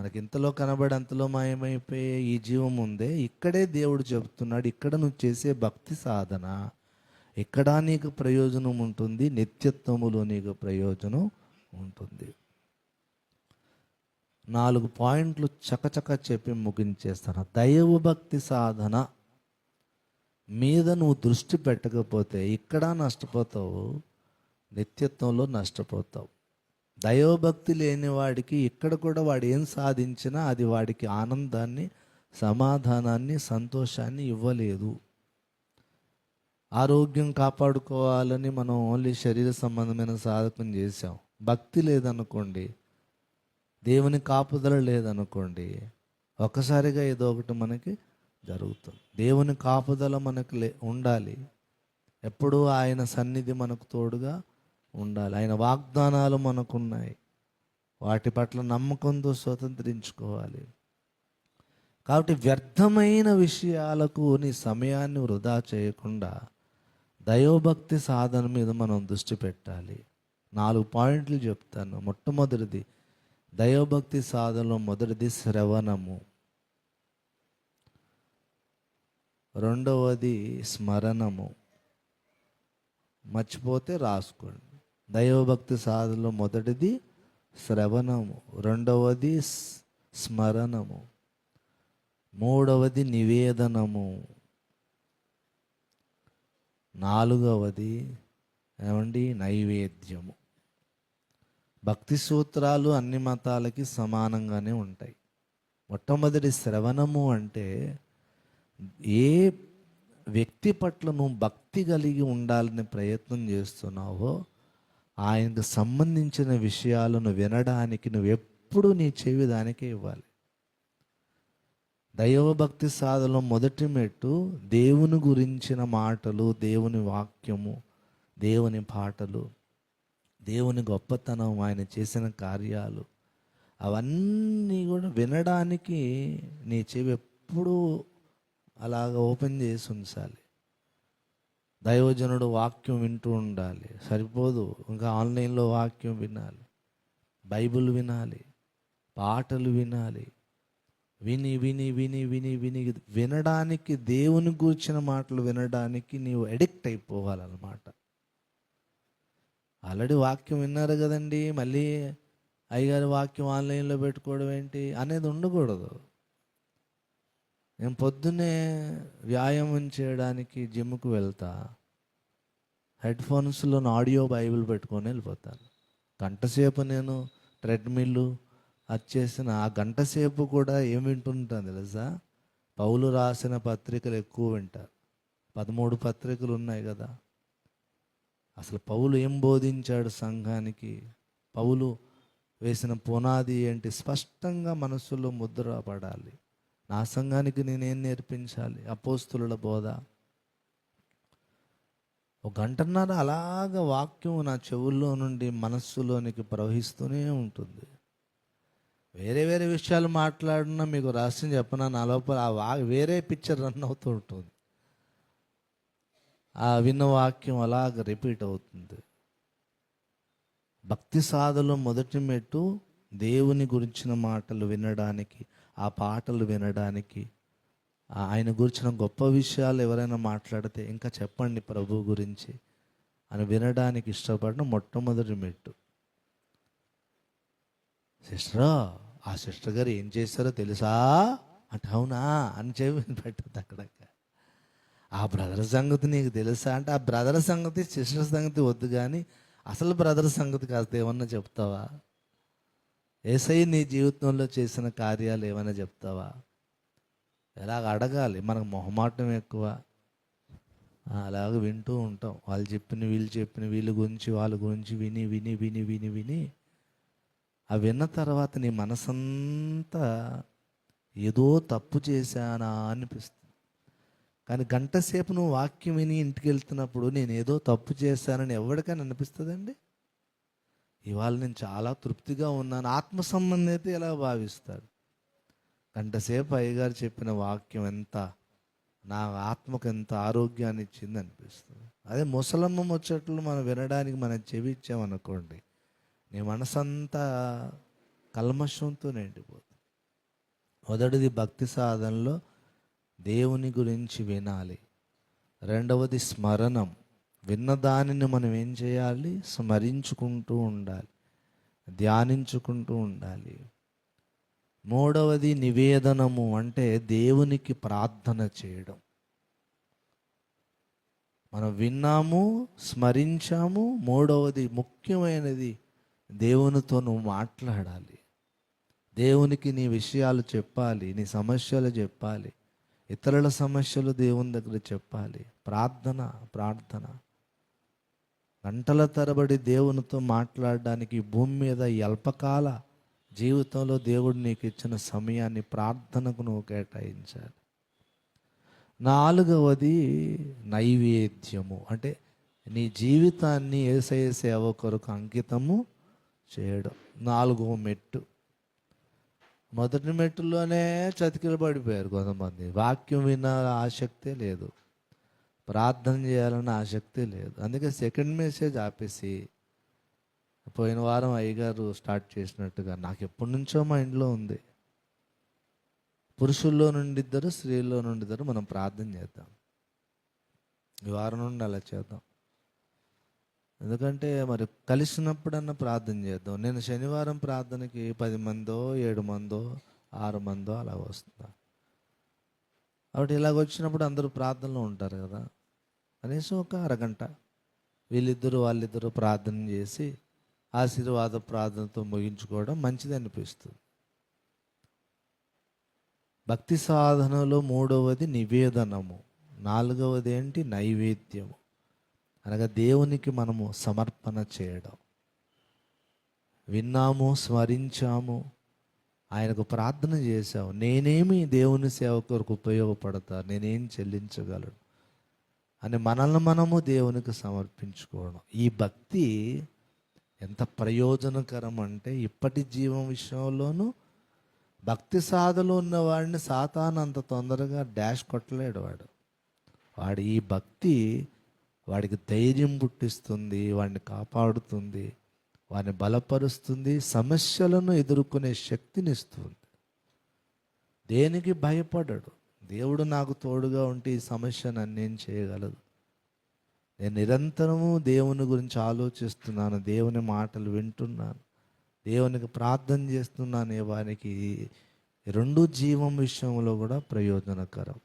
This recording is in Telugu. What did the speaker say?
మనకి ఇంతలో కనబడి అంతలో మాయమైపోయే ఈ జీవం ఉందే, ఇక్కడే దేవుడు చెప్తున్నాడు, ఇక్కడ నువ్వు చేసే భక్తి సాధన, ఇక్కడ నీకు ప్రయోజనం ఉంటుంది, నిత్యత్వములో నీకు ప్రయోజనం ఉంటుంది. 4 పాయింట్లు చకచక చెప్పి ముగించేస్తాను. దైవ భక్తి సాధన మీద నువ్వు దృష్టి పెట్టకపోతే ఇక్కడ నష్టపోతావు, నిత్యత్వంలో నష్టపోతావు. దైవభక్తి లేని వాడికి ఇక్కడ కూడా వాడు ఏం సాధించినా అది వాడికి ఆనందాన్ని, సమాధానాన్ని, సంతోషాన్ని ఇవ్వలేదు. ఆరోగ్యం కాపాడుకోవాలని మనం ఓన్లీ శరీర సంబంధమైన సాధకం చేసాం. భక్తి లేదనుకోండి, దేవుని కాపుదల లేదనుకోండి, ఒక్కసారిగా ఏదో ఒకటి మనకి జరుగుతుంది. దేవుని కాపుదల మనకు ఉండాలి. ఎప్పుడూ ఆయన సన్నిధి మనకు తోడుగా ఉండాలి. ఆయన వాగ్దానాలు మనకున్నాయి, వాటి పట్ల నమ్మకంతో స్వతంత్రించుకోవాలి. కాబట్టి వ్యర్థమైన విషయాలకు నీ సమయాన్ని వృధా చేయకుండా దైవభక్తి సాధన మీద మనం దృష్టి పెట్టాలి. 4 పాయింట్లు చెప్తాను. మొట్టమొదటిది దైవభక్తి సాధనలో మొదటిది శ్రవణము, రెండవది స్మరణము. మర్చిపోతే రాసుకోండి. దైవభక్తి సాధనలో మొదటిది శ్రవణము, రెండవది స్మరణము, మూడవది నివేదనము, నాలుగవది నైవేద్యము. భక్తి సూత్రాలు అన్ని మతాలకి సమానంగానే ఉంటాయి. మొట్టమొదటి శ్రవణము అంటే ఏ వ్యక్తి పట్ల నువ్వు భక్తి కలిగి ఉండాలని ప్రయత్నం చేస్తున్నావో ఆయనకు సంబంధించిన విషయాలను వినడానికి నువ్వు ఎప్పుడు నీ చెవి దానికే ఇవ్వాలి. దైవభక్తి సాధనలో మొదటి మెట్టు దేవుని గురించిన మాటలు, దేవుని వాక్యము, దేవుని పాటలు, దేవుని గొప్పతనం, ఆయన చేసిన కార్యాలు, అవన్నీ కూడా వినడానికి నీ చెవి ఎప్పుడూ అలాగ ఓపెన్ చేసి ఉంచాలి. దైవజనుడు వాక్యం వింటూ ఉండాలి, సరిపోదు, ఇంకా ఆన్లైన్లో వాక్యం వినాలి, బైబిల్ వినాలి, పాటలు వినాలి. విని విని విని విని విని వినడానికి, దేవుని గూర్చిన మాటలు వినడానికి నీవు అడిక్ట్ అయిపోవాలన్నమాట. ఆల్రెడీ వాక్యం విన్నారు కదండి, మళ్ళీ అయ్యగారి వాక్యం ఆన్లైన్లో పెట్టుకోవడం ఏంటి అనేది ఉండకూడదు. నేను పొద్దున్నే వ్యాయామం చేయడానికి జిమ్కి వెళ్తా, హెడ్ఫోన్స్లో ఆడియో బైబిల్ పెట్టుకొని వెళ్ళిపోతాను. గంటసేపు నేను ట్రెడ్మిల్ వచ్చేసిన ఆ గంటసేపు కూడా ఏం వింటుంటాను తెలుసా? పౌలు రాసిన పత్రికలు ఎక్కువ వింటారు. 13 పత్రికలు ఉన్నాయి కదా. అసలు పౌలు ఏం బోధించాడు సంఘానికి, పౌలు వేసిన పునాది ఏంటి, స్పష్టంగా మనసులో ముద్ర పడాలి. నా సంఘానికి నేనేం నేర్పించాలి, అపోస్తుల బోధ. 1 గంటన్నర అలాగ వాక్యం నా చెవుల్లో నుండి మనస్సులోనికి ప్రవహిస్తూనే ఉంటుంది. వేరే వేరే విషయాలు మాట్లాడినా మీకు రహస్యం చెప్పనా, నా లోపల వేరే పిక్చర్ రన్ అవుతూ ఉంటుంది. ఆ విన్న వాక్యం అలాగ రిపీట్ అవుతుంది. భక్తి సాధనలో మొదటి మెట్టు దేవుని గురించిన మాటలు వినడానికి, ఆ పాటలు వినడానికి, ఆయన గురించిన గొప్ప విషయాలు ఎవరైనా మాట్లాడితే ఇంకా చెప్పండి ప్రభు గురించి అని వినడానికి ఇష్టపడిన మొట్టమొదటి మెట్టు. సిస్టరా, ఆ సిస్టర్ గారు ఏం చేస్తారో తెలుసా అంటే, అవునా అని చెప్పి పెట్టద్దు అక్కడక్క. ఆ బ్రదర్ సంగతి నీకు తెలుసా అంటే, ఆ బ్రదర్ సంగతి సిస్టర్ సంగతి వద్దు, కానీ అసలు బ్రదర్ సంగతి కాస్త ఏమన్నా చెప్తావా? యేసయ్య నీ జీవితంలో చేసిన కార్యాలు ఏమైనా చెప్తావా? ఎలాగ అడగాలి, మనకు మొహమాటం ఎక్కువ. అలాగ వింటూ ఉంటాం, వాళ్ళు చెప్పిన వీళ్ళు చెప్పిన వీళ్ళ గురించి వాళ్ళ గురించి విని విని విని విని విని ఆ విన్న తర్వాత నీ మనసంతా ఏదో తప్పు చేశానా అనిపిస్తుంది. కానీ గంటసేపు నువ్వు వాక్యం విని ఇంటికి వెళ్తున్నప్పుడు నేను ఏదో తప్పు చేశానని ఎవరికైనా అనిపిస్తుందండి? ఇవాళ నేను చాలా తృప్తిగా ఉన్నాను, ఆత్మ సంబంధం అయితే ఎలా భావిస్తాడు? గంటసేపు అయ్యగారు చెప్పిన వాక్యం నా ఆత్మకు ఎంత ఆరోగ్యాన్ని ఇచ్చింది అనిపిస్తుంది. అదే ముసలమ్మ ముచ్చట్లు మనం వినడానికి మనం చెవి ఇచ్చామనుకోండి, నీ మనసంతా కల్మషంతో నిండిపోతుంది. మొదటిది భక్తి సాధనలో దేవుని గురించి వినాలి. రెండవది స్మరణం. విన్న దానిని మనం ఏం చేయాలి? స్మరించుకుంటూ ఉండాలి, ధ్యానించుకుంటూ ఉండాలి. మూడవది నివేదనము, అంటే దేవునికి ప్రార్థన చేయడం. మనం విన్నాము, స్మరించాము. మూడవది ముఖ్యమైనది, దేవునితో నువ్వు మాట్లాడాలి. దేవునికి నీ విషయాలు చెప్పాలి, నీ సమస్యలు చెప్పాలి, ఇతరుల సమస్యలు దేవుని దగ్గర చెప్పాలి. ప్రార్థన. గంటల తరబడి దేవునితో మాట్లాడడానికి భూమి మీద ఈ అల్పకాల జీవితంలో దేవుడు నీకు ఇచ్చిన సమయాన్ని ప్రార్థనకు నువ్వు కేటాయించాలి. నాలుగవది నైవేద్యము, అంటే నీ జీవితాన్ని యేసయ్య సేవ కొరకు అంకితము చేయడం. నాలుగవ మెట్టు. మొదటి మెట్టులోనే చతికిల పడిపోయారు కొంతమంది. వాక్యం విన ఆసక్తే లేదు, ప్రార్థన చేయాలన్న ఆసక్తి లేదు. అందుకే సెకండ్ మెసేజ్ ఆపేసి పోయిన వారం అయ్యగారు స్టార్ట్ చేసినట్టుగా నాకు ఎప్పటి నుంచో మా ఇంట్లో ఉంది, పురుషుల్లో నుండి ఇద్దరు, స్త్రీల్లో నుండి ఇద్దరు మనం ప్రార్థన చేద్దాం. ఈ వారం నుండి అలా చేద్దాం. ఎందుకంటే మరి కలిసినప్పుడన్నా ప్రార్థన చేద్దాం. నేను శనివారం ప్రార్థనకి 10 మందో 7 మందో 6 మందో అలా వస్తున్నా. కాబట్టి ఇలాగ వచ్చినప్పుడు అందరూ ప్రార్థనలో ఉంటారు కదా, కనీసం ఒక అరగంట వీళ్ళిద్దరూ వాళ్ళిద్దరూ ప్రార్థన చేసి ఆశీర్వాద ప్రార్థనతో ముగించుకోవడం మంచిది అనిపిస్తుంది. భక్తి సాధనలో మూడవది నివేదనము, నాలుగవది ఏంటి? నైవేద్యము, అనగా దేవునికి మనము సమర్పణ చేయడం. విన్నాము, స్మరించాము, ఆయనకు ప్రార్థన చేశాము. నేనేమి దేవుని సేవ కొరకు ఉపయోగపడతా, నేనేం చెల్లించగలను అని మనల్ని మనము దేవునికి సమర్పించుకోవడం. ఈ భక్తి ఎంత ప్రయోజనకరం అంటే, ఇప్పటి జీవం విషయంలోనూ భక్తి సాధనలో ఉన్నవాడిని సాతాను అంత తొందరగా డాష్ కొట్టలేడు. వాడు ఈ భక్తి వాడికి ధైర్యం పుట్టిస్తుంది, వాడిని కాపాడుతుంది, వాడిని బలపరుస్తుంది, సమస్యలను ఎదుర్కొనే శక్తినిస్తుంది. దేనికి భయపడడు. దేవుడు నాకు తోడుగా ఉంటే ఈ సమస్య నన్నేం చేయగలదు. నేను నిరంతరము దేవుని గురించి ఆలోచిస్తున్నాను, దేవుని మాటలు వింటున్నాను, దేవునికి ప్రార్థన చేస్తున్నాను. వానికి రెండు జీవం విషయంలో కూడా ప్రయోజనకరం.